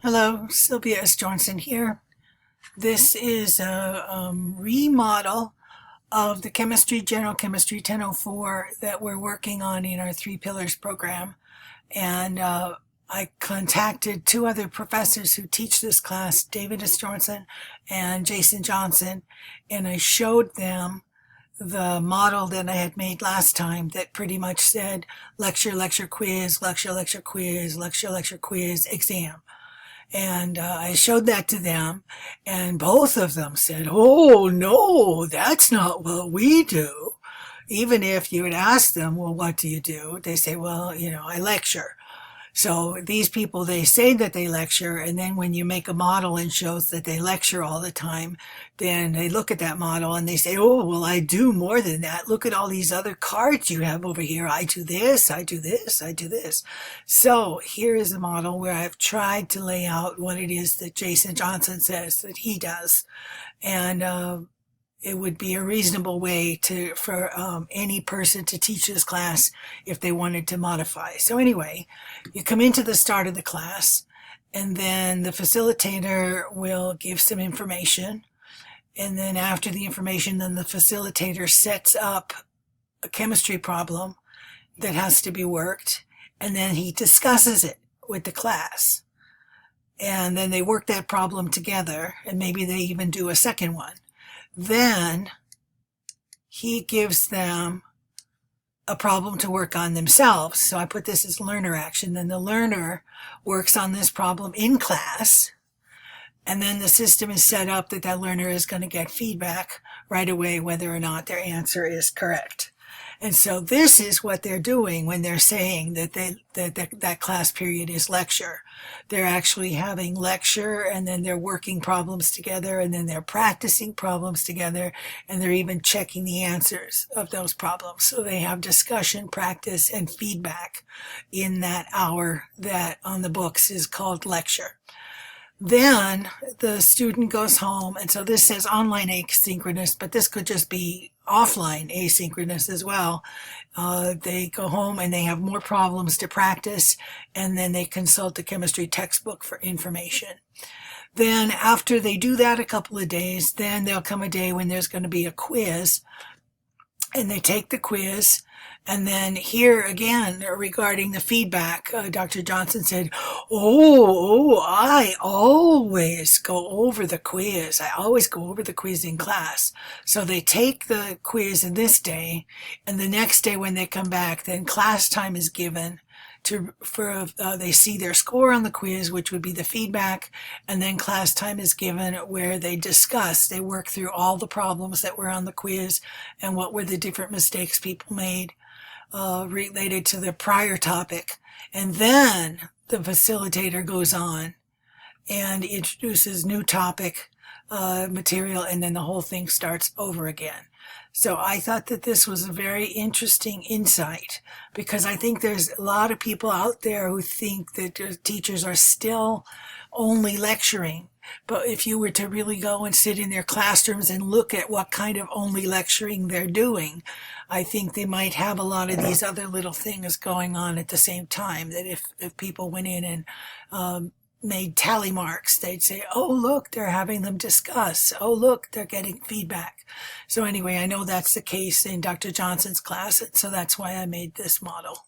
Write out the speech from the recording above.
Hello, Sylvia S. Johnson here. This is a remodel of the General Chemistry 1004 that we're working on in our Three Pillars program. And I contacted two other professors who teach this class, David S. Johnson and Jason Johnson, and I showed them the model that I had made last time that pretty much said lecture, lecture, quiz, lecture, lecture, quiz, lecture, lecture, quiz, exam. And I showed that to them, and both of them said, "Oh, no, that's not what we do." Even if you would ask them, "Well, what do you do?" They say, "Well, I lecture." So these people, they say that they lecture, and then when you make a model and shows that they lecture all the time, then they look at that model and they say, "Oh, well, I do more than that. Look at all these other cards you have over here. I do this, I do this, I do this." So here is a model where I've tried to lay out what it is that Jason Johnson says that he does. And it would be a reasonable way for any person to teach this class if they wanted to modify. So anyway, you come into the start of the class, and then the facilitator will give some information. And then after the information, then the facilitator sets up a chemistry problem that has to be worked, and then he discusses it with the class. And then they work that problem together, and maybe they even do a second one. Then he gives them a problem to work on themselves. So I put this as learner action. Then the learner works on this problem in class. And then the system is set up that that learner is going to get feedback right away whether or not their answer is correct. And so this is what they're doing when they're saying that that class period is lecture. They're actually having lecture, and then they're working problems together, and then they're practicing problems together, and they're even checking the answers of those problems. So they have discussion, practice, and feedback in that hour that on the books is called lecture. Then the student goes home, and so this says online asynchronous, but this could just be offline asynchronous as well. They go home and they have more problems to practice, and then they consult the chemistry textbook for information. Then after they do that a couple of days, then there'll come a day when there's going to be a quiz, and they take the quiz. And then here again, regarding the feedback, Dr. Johnson said, I always go over the quiz. I always go over the quiz in class. So they take the quiz in this day, and the next day when they come back, then class time is given they see their score on the quiz, which would be the feedback, and then class time is given where they work through all the problems that were on the quiz and what were the different mistakes people made related to the prior topic. And then the facilitator goes on and introduces new topic material, and then the whole thing starts over again. So I thought that this was a very interesting insight, because I think there's a lot of people out there who think that teachers are still only lecturing. But if you were to really go and sit in their classrooms and look at what kind of only lecturing they're doing, I think they might have a lot of these other little things going on at the same time. That if people went in and made tally marks, they'd say, "Oh, look, they're having them discuss. Oh, look, they're getting feedback." So anyway, I know that's the case in Dr. Johnson's class, and so that's why I made this model.